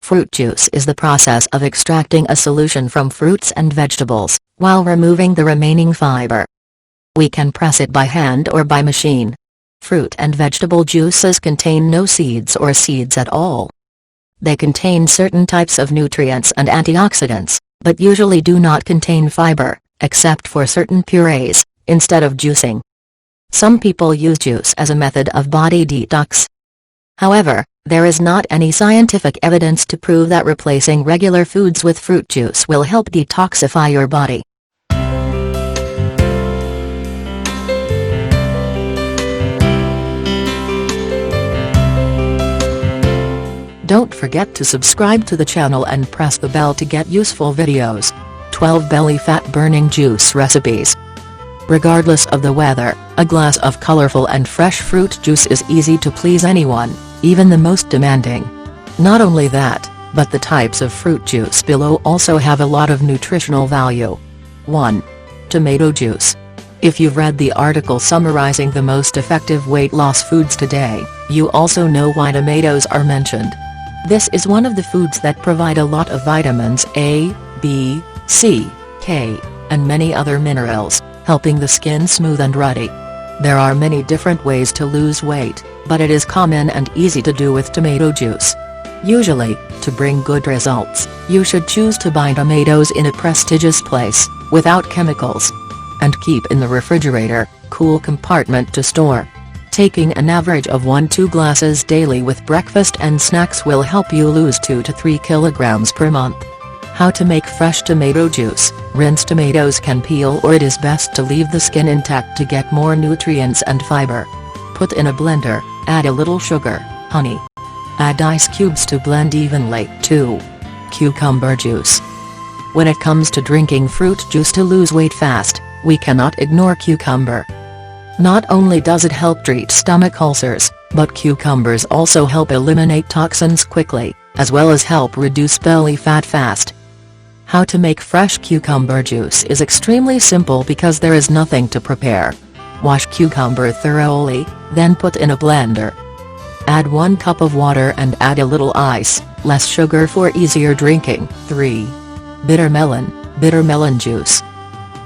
Fruit juice is the process of extracting a solution from fruits and vegetables, while removing the remaining fiber. We can press it by hand or by machine. Fruit and vegetable juices contain no seeds or seeds at all. They contain certain types of nutrients and antioxidants, but usually do not contain fiber, except for certain purees, instead of juicing. Some people use juice as a method of body detox. However, there is not any scientific evidence to prove that replacing regular foods with fruit juice will help detoxify your body. Don't forget to subscribe to the channel and press the bell to get useful videos. 12 belly fat burning juice recipes. Regardless of the weather, a glass of colorful and fresh fruit juice is easy to please anyone, even the most demanding. Not only that, but the types of fruit juice below also have a lot of nutritional value. 1. Tomato juice. If you've read the article summarizing the most effective weight loss foods today, you also know why tomatoes are mentioned. This is one of the foods that provide a lot of vitamins A, B, C, K, and many other minerals, helping the skin smooth and ruddy. There are many different ways to lose weight, but it is common and easy to do with tomato juice. Usually, to bring good results, you should choose to buy tomatoes in a prestigious place, without chemicals. And keep in the refrigerator, cool compartment to store. Taking an average of 1-2 glasses daily with breakfast and snacks will help you lose 2 to 3 kilograms per month. How to make fresh tomato juice. Rinsed tomatoes can peel, or it is best to leave the skin intact to get more nutrients and fiber. Put in a blender, add a little sugar, honey. Add ice cubes to blend evenly. 2. Cucumber juice. When it comes to drinking fruit juice to lose weight fast, we cannot ignore cucumber. Not only does it help treat stomach ulcers, but cucumbers also help eliminate toxins quickly, as well as help reduce belly fat fast. How to make fresh cucumber juice is extremely simple because there is nothing to prepare. Wash cucumber thoroughly, then put in a blender. Add 1 cup of water and add a little ice, less sugar for easier drinking. 3. Bitter melon juice.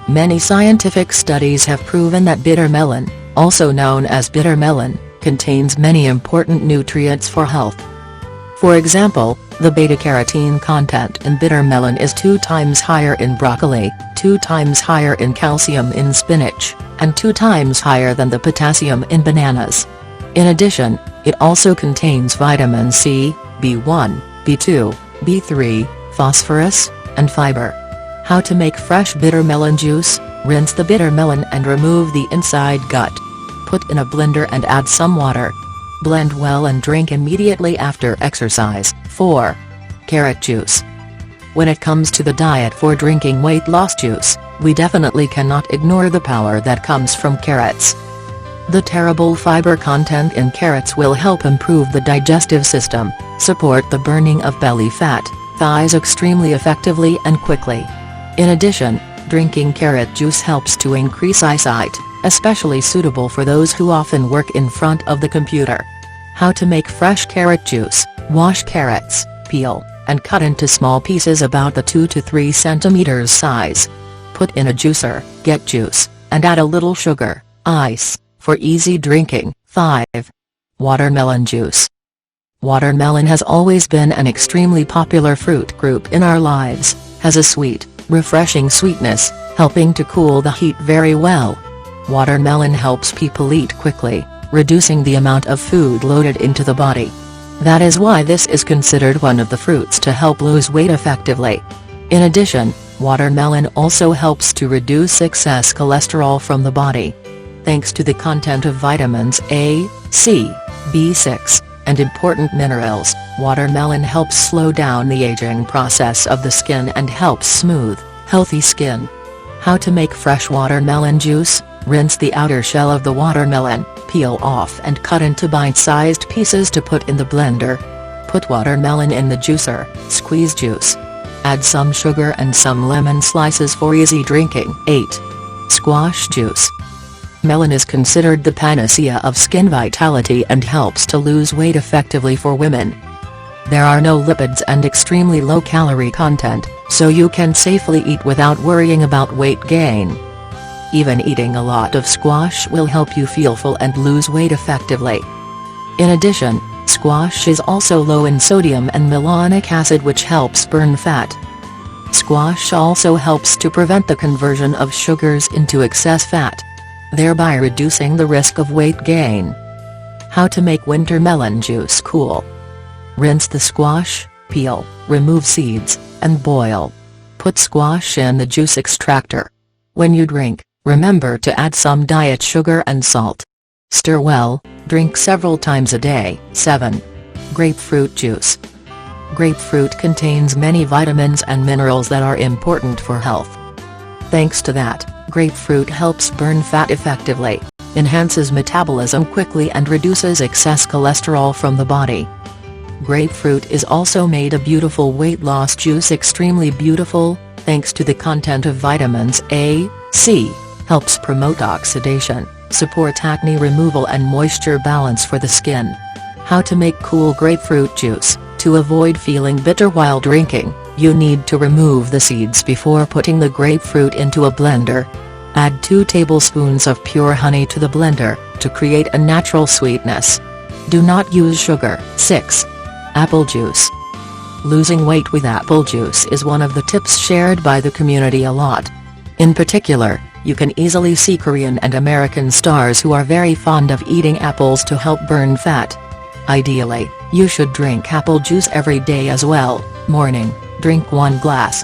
Many scientific studies have proven that bitter melon, also known as bitter melon, contains many important nutrients for health. For example, the beta-carotene content in bitter melon is 2 times higher in broccoli, 2 times higher in calcium in spinach, and 2 times higher than the potassium in bananas. In addition, it also contains vitamin C, B1, B2, B3, phosphorus, and fiber. How to make fresh bitter melon juice. Rinse the bitter melon and remove the inside gut. Put in a blender and add some water. Blend well and drink immediately after exercise. 4. Carrot juice. When it comes to the diet for drinking weight loss juice, we definitely cannot ignore the power that comes from carrots. The terrible fiber content in carrots will help improve the digestive system, support the burning of belly fat, thighs extremely effectively and quickly. In addition, drinking carrot juice helps to increase eyesight, especially suitable for those who often work in front of the computer. How to make fresh carrot juice. Wash carrots, peel, and cut into small pieces about the 2 to 3 centimeters size. Put in a juicer, get juice, and add a little sugar, ice, for easy drinking. 5. Watermelon juice. Watermelon has always been an extremely popular fruit group in our lives, has a sweet, refreshing sweetness, helping to cool the heat very well. Watermelon helps people eat quickly, reducing the amount of food loaded into the body. That is why this is considered one of the fruits to help lose weight effectively. In addition, watermelon also helps to reduce excess cholesterol from the body. Thanks to the content of vitamins A, C, B6, and important minerals, watermelon helps slow down the aging process of the skin and helps smooth, healthy skin. How to make fresh watermelon juice. Rinse the outer shell of the watermelon, peel off and cut into bite-sized pieces to put in the blender. Put watermelon in the juicer, squeeze juice. Add some sugar and some lemon slices for easy drinking. 8. Squash juice. Melon is considered the panacea of skin vitality and helps to lose weight effectively for women. There are no lipids and extremely low calorie content, so you can safely eat without worrying about weight gain. Even eating a lot of squash will help you feel full and lose weight effectively. In addition, squash is also low in sodium and malonic acid, which helps burn fat. Squash also helps to prevent the conversion of sugars into excess fat, thereby reducing the risk of weight gain. How to make winter melon juice cool. Rinse the squash, peel, remove seeds, and boil. Put squash in the juice extractor. When you drink, remember to add some diet sugar and salt. Stir well, drink several times a day. 7. Grapefruit juice. Grapefruit contains many vitamins and minerals that are important for health. Thanks to that, grapefruit helps burn fat effectively, enhances metabolism quickly and reduces excess cholesterol from the body. Grapefruit is also made a beautiful weight loss juice, extremely beautiful, thanks to the content of vitamins A, C, helps promote oxidation, support acne removal and moisture balance for the skin. How to make cool grapefruit juice. To avoid feeling bitter while drinking, you need to remove the seeds before putting the grapefruit into a blender. Add 2 tablespoons of pure honey to the blender, to create a natural sweetness. Do not use sugar. 6. Apple juice. Losing weight with apple juice is one of the tips shared by the community a lot. In particular, you can easily see Korean and American stars who are very fond of eating apples to help burn fat. Ideally, you should drink apple juice every day as well. Morning, drink 1 glass.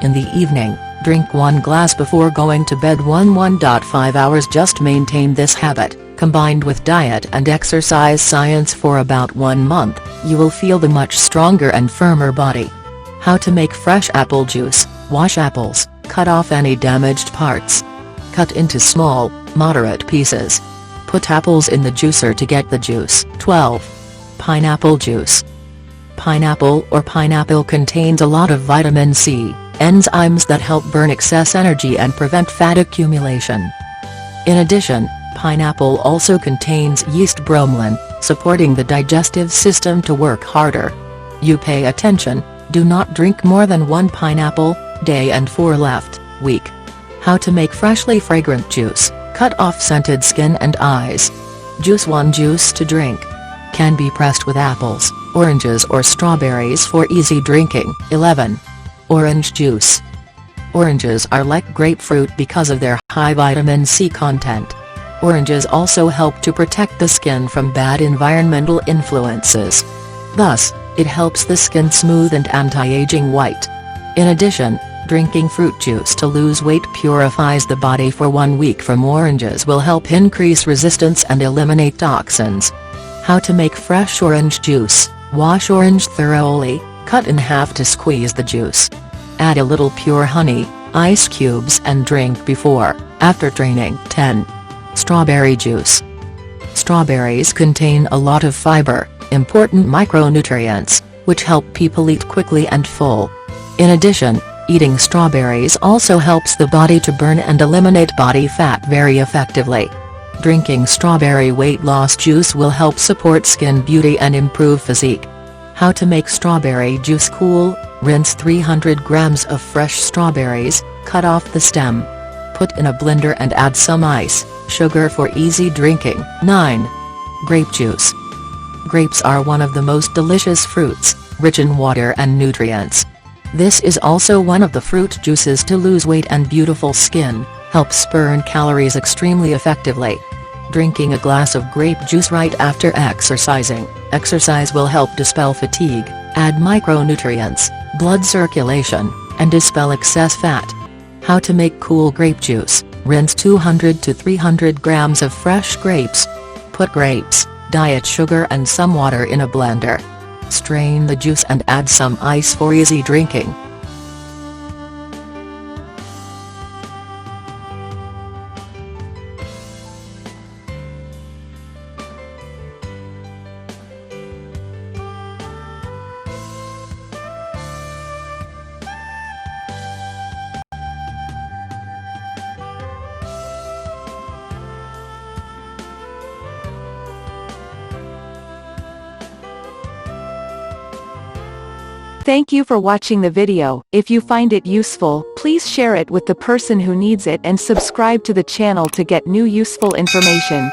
In the evening, drink 1 glass before going to bed. 1.5 hours. Just maintain this habit, combined with diet and exercise science for about 1 month, you will feel the much stronger and firmer body. How to make fresh apple juice. Wash apples, cut off any damaged parts. Cut into small, moderate pieces. Put apples in the juicer to get the juice. 12. Pineapple juice. Pineapple or pineapple contains a lot of vitamin C, enzymes that help burn excess energy and prevent fat accumulation. In addition, pineapple also contains yeast bromelain, supporting the digestive system to work harder. You pay attention, do not drink more than 1 pineapple day and 4 left week. How to make freshly fragrant juice. Cut off scented skin and eyes. Juice. 1 juice to drink. Can be pressed with apples, oranges or strawberries for easy drinking. 11. Orange juice. Oranges are like grapefruit because of their high vitamin C content. Oranges also help to protect the skin from bad environmental influences. Thus, it helps the skin smooth and anti-aging white. In addition, drinking fruit juice to lose weight purifies the body for 1 week from oranges will help increase resistance and eliminate toxins. How to make fresh orange juice. Wash orange thoroughly, cut in half to squeeze the juice. Add a little pure honey, ice cubes and drink before, after draining. 10. Strawberry juice. Strawberries contain a lot of fiber, important micronutrients, which help people eat quickly and full. In addition, eating strawberries also helps the body to burn and eliminate body fat very effectively. Drinking strawberry weight loss juice will help support skin beauty and improve physique. How to make strawberry juice cool. Rinse 300 grams of fresh strawberries, cut off the stem. Put in a blender and add some ice, sugar for easy drinking. 9. Grape juice. Grapes are one of the most delicious fruits, rich in water and nutrients. This is also one of the fruit juices to lose weight and beautiful skin, helps burn calories extremely effectively. Drinking a glass of grape juice right after exercising. Exercise will help dispel fatigue, add micronutrients, blood circulation, and dispel excess fat. How to make cool grape juice. Rinse 200 to 300 grams of fresh grapes. Put grapes, diet sugar and some water in a blender. Strain the juice and add some ice for easy drinking. Thank you for watching the video. If you find it useful, please share it with the person who needs it and subscribe to the channel to get new useful information.